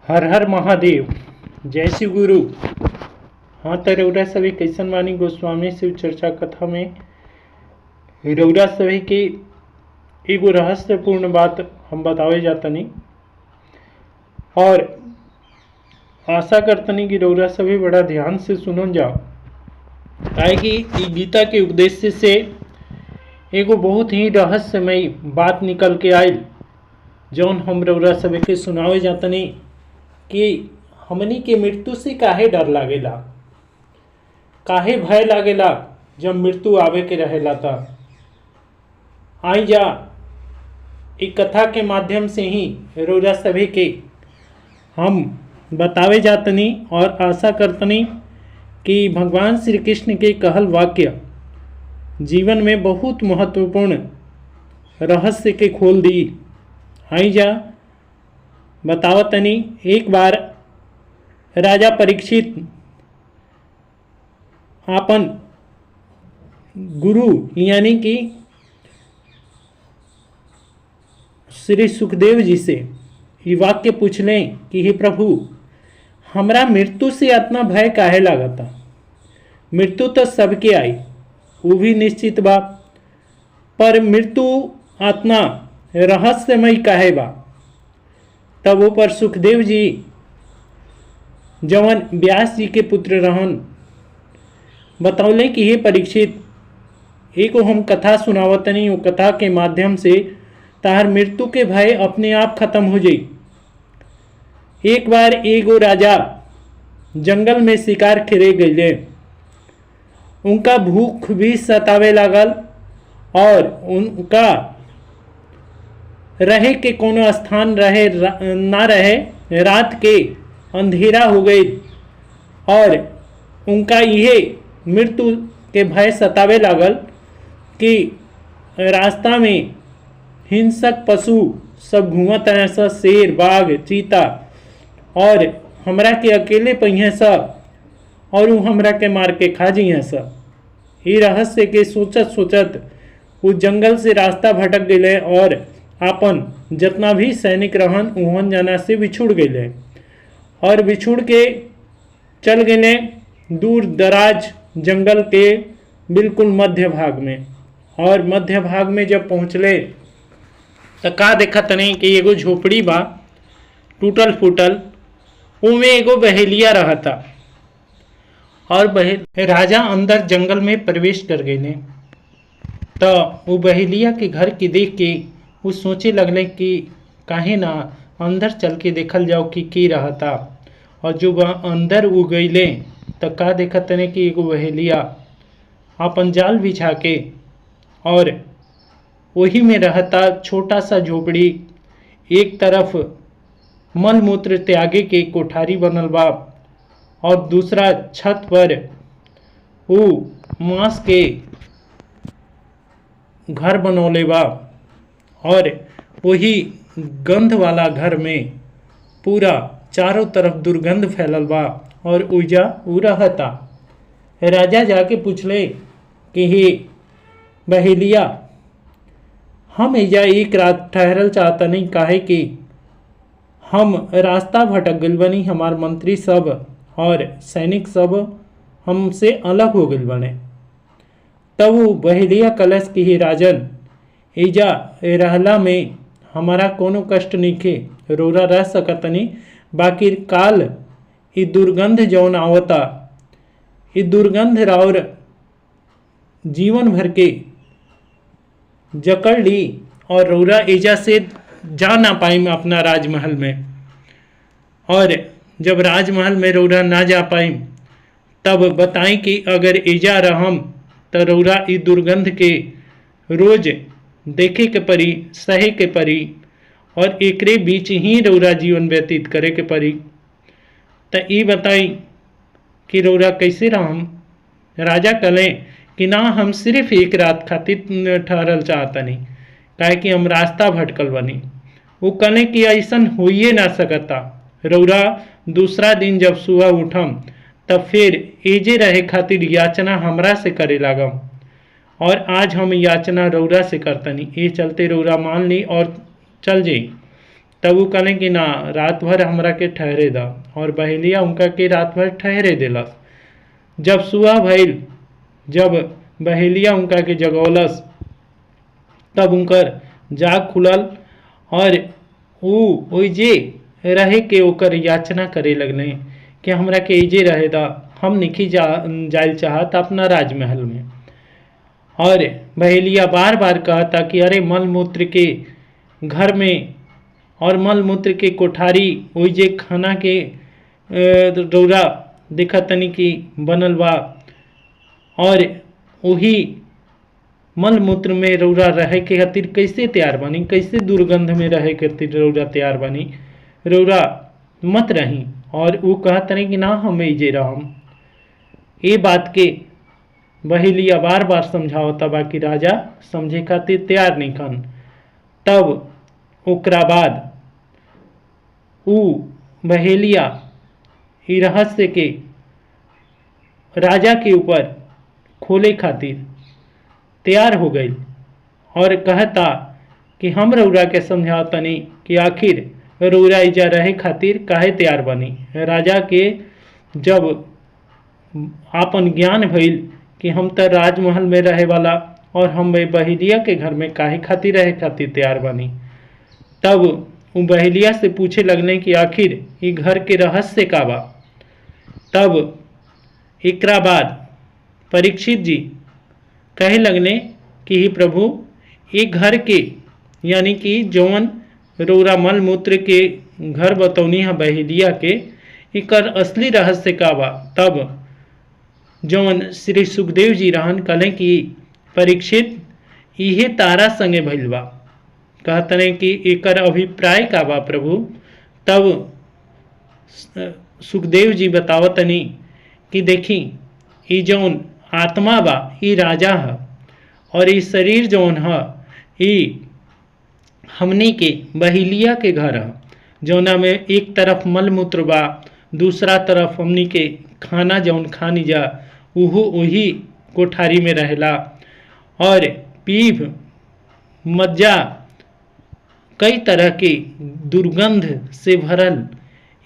हर हर महादेव। जय शिव गुरु। हाँ तो रउरा सभी कैसन वानी गोस्वामी शिव चर्चा कथा में रउरा सभी की एगो रहस्यपूर्ण बात हम बतावे जातनी और आशा करतनी कि रउरा सभी बड़ा ध्यान से सुनन जाओ, काहे कि ई गीता के उद्देश्य से एगो बहुत ही रहस्यमय बात निकल के आयल जौन हम रउरा सभी के सुनावे जातनी कि हमनी के मृत्यु से काहे डर लागेला, काहे भय लागेला जब मृत्यु आवे के रहेला। था आई जा एक कथा के माध्यम से ही रउरा सभी के हम बतावे जातनी और आशा करतनी कि भगवान श्री कृष्ण के कहल वाक्य जीवन में बहुत महत्वपूर्ण रहस्य के खोल दी। आई जा बतावतनी। एक बार राजा परीक्षित आपन गुरु यानी कि श्री सुखदेव जी से ये वाक्य पूछलें कि हे प्रभु, हमरा मृत्यु से इतना भय काहे लागता। मृत्यु तो सबके आई, वो भी निश्चित बा, पर मृत्यु इतना रहस्यमय काहे बा। तब वो पर सुखदेव जी जवन व्यास जी के पुत्र रहन बतौले कि हे परीक्षित, एको हम कथा सुनावतनी, वो कथा के माध्यम से तार मृत्यु के भय अपने आप खत्म हो जाई। एक बार एगो राजा जंगल में शिकार खेले गए, उनका भूख भी सतावे लागल और उनका रहे के कोनो स्थान रहे ना रहे। रात के अंधेरा हो गई और उनका यह मृत्यु के भय सतावे लागल कि रास्ता में हिंसक पशु सब घूमत हैं, सब शेर बाघ चीता, और हमरा के अकेले पहिए सब और वो हमरा के मार के खा जी हैं सब। ये रहस्य के सोचत सोचत वो जंगल से रास्ता भटक गए और आपन जितना भी सैनिक रहन उहन जना से बिछुड़ गए और बिछुड़ के चल गए दूर दराज जंगल के बिल्कुल मध्य भाग में। और मध्य भाग में जब पहुँचले तो का देखत नहीं कि एगो झोपड़ी बा टूटल फूटल, उमें एगो बहेलिया रहता और राजा अंदर जंगल में प्रवेश कर गए। तो वो बहेलिया के घर के देख के वो सोचे लगले कि काहे ना अंदर चल के देखल जाओ कि रहता। और जो अंदर वो गईले तो का देखत ने कि एगो बहेलिया अपन जाल बिछा के और वही में रहता छोटा सा झोपड़ी। एक तरफ मल मूत्र त्यागे के कोठारी बनल बा और दूसरा छत पर वो मांस के घर बनौले बा और वही गंध वाला घर में पूरा चारों तरफ दुर्गंध फैलल बा और उजा उ रहता। राजा जाके पूछले कि हे बहेलिया, हम एजा एक रात ठहरल चाहता नहीं, काहे कि हम रास्ता भटक गइल बनी, हमार मंत्री सब और सैनिक सब हमसे अलग हो गइल बने। तब वो बहेलिया कलश की ही राजन, एजा रहला में हमारा कोनो कष्ट नइखे, रौरा रह सकतनी, बाकी काल ई दुर्गंध जौन आवता, ई दुर्गंध राउर जीवन भर के जकड़ ली और रौरा एजा से जा ना पाइम अपना राजमहल में। और जब राजमहल में रौरा ना जा पाइम तब बताई कि अगर एजा रहम तो रौरा ई दुर्गंध के रोज देखे के परी, सहे के परी और एकरे बीच ही रौरा जीवन व्यतीत करे के परी। तो ये बताई कि रौरा कैसे रहम। राजा कहें कि ना, हम सिर्फ एक रात खातिर ठहरल चाहता नहीं, काहे कि हम रास्ता भटकल बनी। वो कहें कि ऐसा होइए ना सकता, रौरा दूसरा दिन जब सुबह उठम तब फिर एजे रहे खातिर याचना हमरा से करे लागम और आज हम याचना रौरा से करतनी। ये चलते रौरा मान ली और चल जाई। तब वो कहले कि ना, रात भर हमरा के ठहरे दा, और बहेलिया उनका के रात भर ठहरे दिलस। जब सुबह भइल, जब बहेलिया उनका के जगौलस, तब उनकर जाग खुलल और ऊ ओइजे रहे के ओकर याचना करे लगले कि हमरा के इजे रहे दा, हम नहीं जाइल चाहत अपना राजमहल में। और बहेलिया बार बार कहता कि अरे मलमूत्र के घर में और मलमूत्र के कोठारी ओइजे खाना के रौरा देखा तनी कि बनल बा, और वही मलमूत्र में रौरा रहे के खातिर कैसे तैयार बनी, कैसे दुर्गंध में रहे के खातिर रौरा तैयार बनी, रौरा मत रही। और वो कहत रहे कि ना हम इजे रहम। ये बात के बहेलिया बार बार समझावता, बाकी राजा समझे खातिर तैयार नहीं खन। तब ओकरा बाद ऊ बहेलिया ई रहस्य के राजा के ऊपर खोले खातिर तैयार हो गई और कहता कि हम रौरा के समझातनी कि आखिर रौरा इजा रहे खातिर काहे तैयार बनी। राजा के जब आपन ज्ञान भइल कि हम तो राजमहल में रहे वाला और हम बहेलिया के घर में काहे खातिर रहे खातिर तैयार बनी, तब वो बहेलिया से पूछे लगने कि आखिर ये घर के रहस्य का बा। तब एकरा बाद परीक्षित जी कहे लगने कि ही प्रभु, ये घर के यानी कि जौन रौरा मलमूत्र के घर बतौनी है बहेलिया के, एकर असली रहस्य का बा। तब जौन श्री सुखदेव जी रहन कहले कि परीक्षित, इहे तारा संगे भइल बा। कहतने कि एकर अभिप्राय का बा प्रभु। तब सुखदेव जी बतावतनी कि देखी, ई जौन आत्मा बा ई राजा है, और ई शरीर जौन है ई हमनी के बहेलिया के घर है, जौना में एक तरफ मलमूत्र बा, दूसरा तरफ हमनी के खाना जौन खानी जा उहो वही कोठारी में रहेला, और पीभ मज्जा कई तरह के दुर्गंध से भरल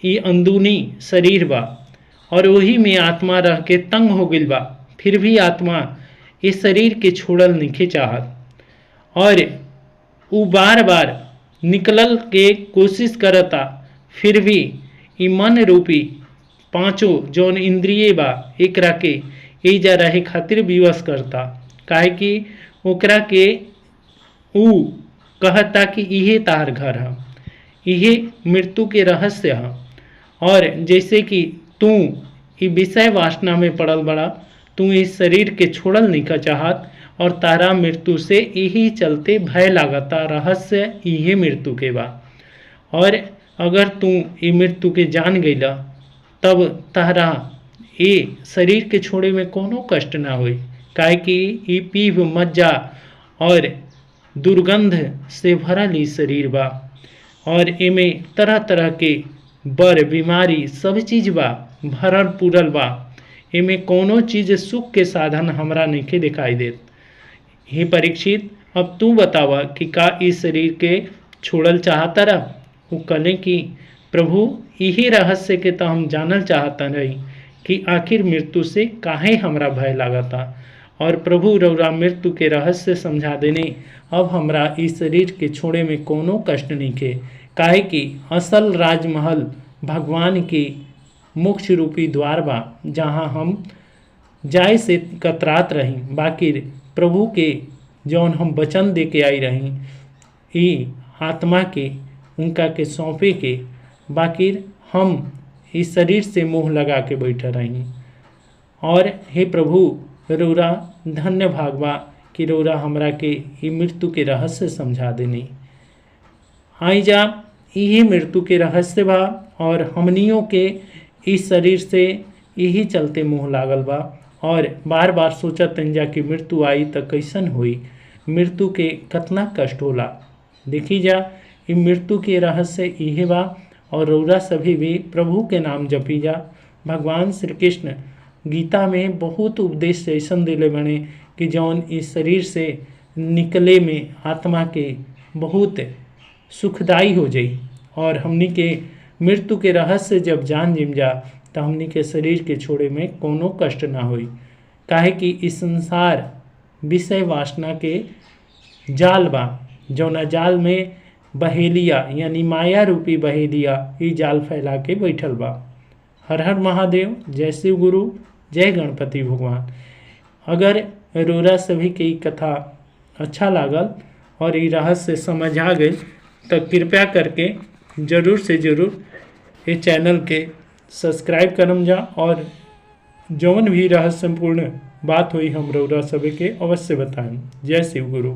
ये अंदरूनी शरीर बा, और वही में आत्मा रह के तंग हो गई बा। फिर भी आत्मा इस शरीर के छोड़ल नहीं चाहत, और वो बार बार निकलल के कोशिश करता, फिर भी ई मन रूपी पांचों जौन इंद्रिय बा एकरा के एजा रहे खातिर विवश करता। काहे कि ओकरा के ऊ कहता कि इहे तार घर है, इहे मृत्यु के रहस्य है, और जैसे कि तू ई विषय वासना में पड़ल बड़ा, तू इस शरीर के छोड़ल नहीं का चाहत, और तारा मृत्यु से यही चलते भय लागता। रहस्य इहे मृत्यु के बा, और अगर तू ये मृत्यु के जान गईला तब तारा ये शरीर के छोड़े में कोनो कष्ट ना होई। काहे कि ये पीभ मज्जा और दुर्गंध से भरल ई शरीर बा, और एमे तरह तरह के बर बीमारी सब चीज बा, भरल पूरल बा। एमे कोनो चीज सुख के साधन हमरा नहीं दिखाई देत। हे परीक्षित, अब तू बतावा कि का इस शरीर के छोड़ल चाहता रह। वो कहले कि प्रभु, यही रहस्य के तो हम जानल चाहता रही कि आखिर मृत्यु से काहे हमरा भय लागता, और प्रभु रौरा मृत्यु के रहस्य समझा देने, अब हमरा इस शरीर के छोड़े में कोनो कष्ट नहीं के। काहे कि असल राजमहल भगवान के मोक्ष रूपी द्वार बा, जहाँ हम जाए से कतरात रही। बाकी प्रभु के जौन हम वचन दे के आई रही, ई आत्मा के उनका के सौंपे के, बाकी हम इस शरीर से मोह लगा के बैठे रही। और हे प्रभु, रौरा धन्य भागवा कि रौरा हमरा के ये मृत्यु के रहस्य समझा देनी। आई जा, यही मृत्यु के रहस्य बा, और हमनियों के इस शरीर से यही चलते मोह लागल बा, और बार बार सोचत जा कि मृत्यु आई तो कैसन हुई, मृत्यु के कितना कष्ट होला। देखी जा, ये मृत्यु के रहस्य यही बा, और रौरा सभी भी प्रभु के नाम जपी जा। भगवान श्री कृष्ण गीता में बहुत उपदेश ऐसा दिले बने कि जौन इस शरीर से निकले में आत्मा के बहुत सुखदाई हो जाई, और हमनी के मृत्यु के रहस्य जब जान जिम जा तो हमनी के शरीर के छोड़े में कोनो कष्ट ना होई। काहे कि इस संसार विषय वासना के जाल बा, जौना जाल में बहेलिया यानी माया रूपी बहेलिया ई जाल फैला के बैठल बा। हर हर महादेव, जय शिव गुरु, जय गणपति भगवान। अगर रोरा सभी के ई कथा अच्छा लागल और ई रहस्य समझ आ गई तो कृपया करके ज़रूर से ज़रूर ये चैनल के सब्सक्राइब करम जा और जौन भी रहस्यपूर्ण बात हुई हम रौरा सभी के अवश्य बताएं। जय शिव गुरु।